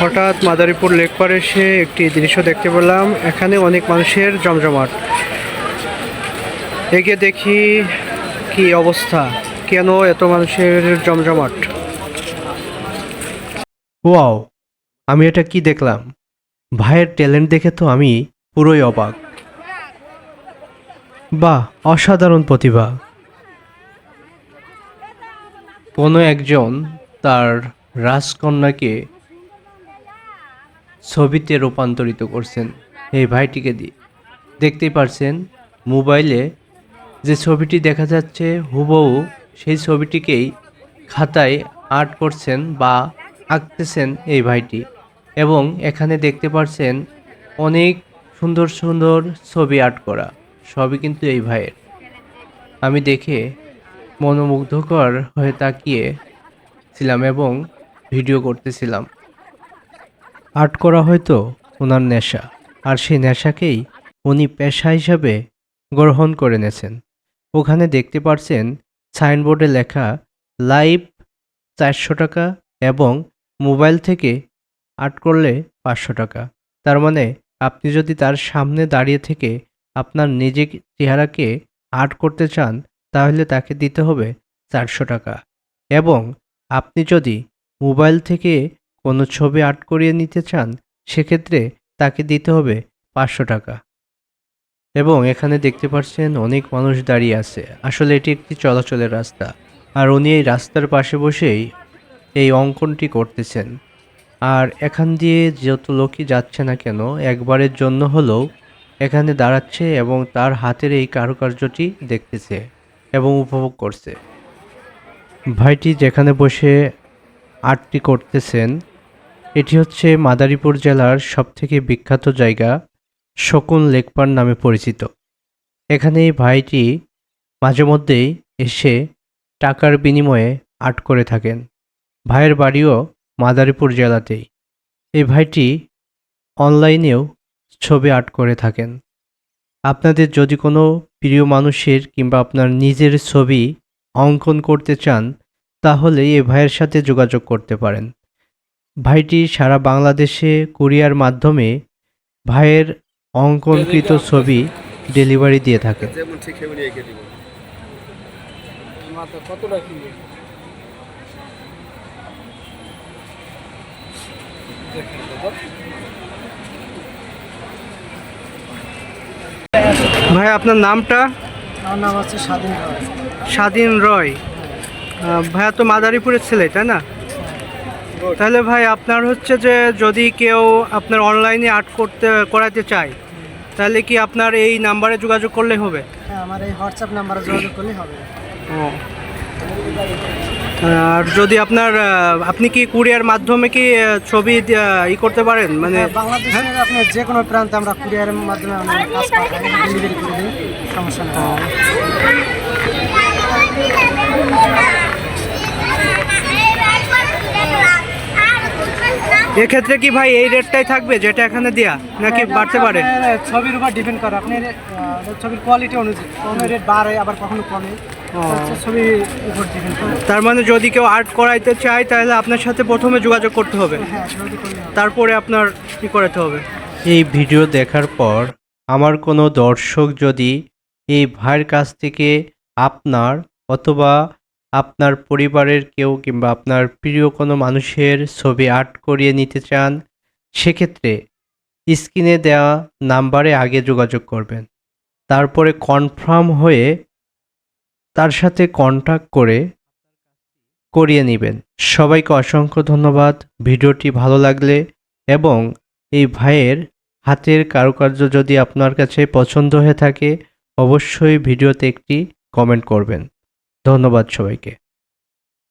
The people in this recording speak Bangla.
হঠাৎ মাদারীপুর লেকপাড়ে এসে একটি দৃশ্য দেখতে পেলাম। এখানে অনেক মানুষের জমজমাট। এগিয়ে দেখি কি অবস্থা, কেন এত মানুষের জমজমাট। ওয়াও, আমি এটা কি দেখলাম! ভাইয়ের ট্যালেন্ট দেখে তো আমি পুরোই অবাক। বাহ, অসাধারণ প্রতিভা। কোনো একজন তার রাজকন্যাকে ছবিতে রূপান্তরিত করছেন এই ভাইটিকে দিয়ে। দেখতেই পারছেন মোবাইলে যে ছবিটি দেখা যাচ্ছে হুবহু সেই ছবিটিকেই খাতায় আর্ট করছেন বা আঁকতেছেন এই ভাইটি। এবং এখানে দেখতে পারছেন অনেক সুন্দর সুন্দর ছবি আর্ট করা, সবই কিন্তু এই ভাইয়ের। আমি দেখে মনোমুগ্ধকর হয়ে তাকিয়েছিলাম এবং ভিডিও করতেছিলাম। আর্ট করা হয়তো ওনার নেশা, আর সেই নেশাকেই উনি পেশা হিসাবে গ্রহণ করে নিয়েছেন। ওখানে দেখতে পারছেন সাইনবোর্ডে লেখা লাইভ 400 টাকা এবং মোবাইল থেকে আর্ট করলে 500 টাকা। তার মানে আপনি যদি তার সামনে দাঁড়িয়ে থেকে আপনার নিজের চেহারাকে আর্ট করতে চান তাহলে তাকে দিতে হবে 400 টাকা। এবং আপনি যদি মোবাইল থেকে কোনো ছবি আর্ট করিয়ে নিতে চান সেক্ষেত্রে তাকে দিতে হবে 500 টাকা। এবং এখানে দেখতে পাচ্ছেন অনেক মানুষ দাঁড়িয়ে আছে। আসলে এটি একটি চলাচলের রাস্তা, আর উনি এই রাস্তার পাশে বসেই এই অঙ্কনটি করতেছেন। আর এখান দিয়ে যত লোকই যাচ্ছে না কেন একবারের জন্য হলেও এখানে দাঁড়াচ্ছে এবং তার হাতের এই কারুকার্যটি দেখতেছে এবং উপভোগ করছে। ভাইটি যেখানে বসে আর্টটি করতেছেন এটি হচ্ছে মাদারীপুর জেলার সবথেকে বিখ্যাত জায়গা শকুন লেকপাড় নামে পরিচিত। এখানে এই ভাইটি মাঝে মধ্যেই এসে টাকার বিনিময়ে আর্ট করে থাকেন। ভাইয়ের বাড়িও মাদারীপুর জেলাতেই। এই ভাইটি অনলাইনেও ছবি আর্ট করে থাকেন। আপনাদের যদি কোনো প্রিয় মানুষের কিংবা আপনার নিজের ছবি অঙ্কন করতে চান তাহলে এই ভাইয়ের সাথে যোগাযোগ করতে পারেন। ভাইটি সারা বাংলাদেশে কুরিয়ার মাধ্যমে ভাইয়ের অঙ্কনকৃত ছবি ডেলিভারি দিয়ে থাকে। ভাই আপনার নামটা? আমার নাম হচ্ছে স্বাধীন রয়। স্বাধীন রয়। ভাইয়া তো মাদারীপুরের ছেলে, তাই না? তাহলে ভাই আপনার হচ্ছে যে যদি কেউ আপনার অনলাইনে আর্ট করাতে চায় তাহলে কি আপনার এই নাম্বারে যোগাযোগ করলে হবে? হ্যাঁ, আমার এই হোয়াটসঅ্যাপ নাম্বারে যোগাযোগ করলে হবে। ও, আর যদি আপনি কি কুরিয়ার মাধ্যমে কি ছবি করতে পারেন? মানে বাংলাদেশের আপনার যে কোনো প্রান্তে আমরা কুরিয়ারের মাধ্যমে আমরা কাজ পাঠাই, ডেলিভারি করে দিই, সমস্যা নেই। এক্ষেত্রে কি ভাই এই রেটটাই থাকবে যেটা এখানে দেয়া, নাকি বাড়তে পারে? ছবির উপর ডিপেন্ড করে, আপনার ছবির কোয়ালিটি অনুযায়ী কখনো রেট বাড়ে আবার কখনো কমে। ছবির উপর ডিপেন্ড করে। তার মানে যদি কেউ আর্ট করাইতে চায় তাহলে আপনার সাথে প্রথমে যোগাযোগ করতে হবে, তারপরে আপনার কি করাতে হবে। এই ভিডিও দেখার পর আমার কোনো দর্শক যদি এই ভাইয়ের কাছ থেকে আপনার অথবা আপনার পরিবারের কেউ কিংবা আপনার প্রিয় কোনো মানুষের ছবি আর্ট করিয়ে নিতে চান সেক্ষেত্রে স্ক্রিনে দেওয়া নাম্বারে আগে যোগাযোগ করবেন। তারপরে কনফার্ম হয়ে তার সাথে কন্ট্যাক্ট করে করিয়ে নেবেন। সবাইকে অসংখ্য ধন্যবাদ। ভিডিওটি ভালো লাগলে এবং এই ভাইয়ের হাতের কারুকার্য যদি আপনার কাছে পছন্দ হয়ে থাকে অবশ্যই ভিডিওতে একটি কমেন্ট করবেন। ধন্যবাদ সবাইকে।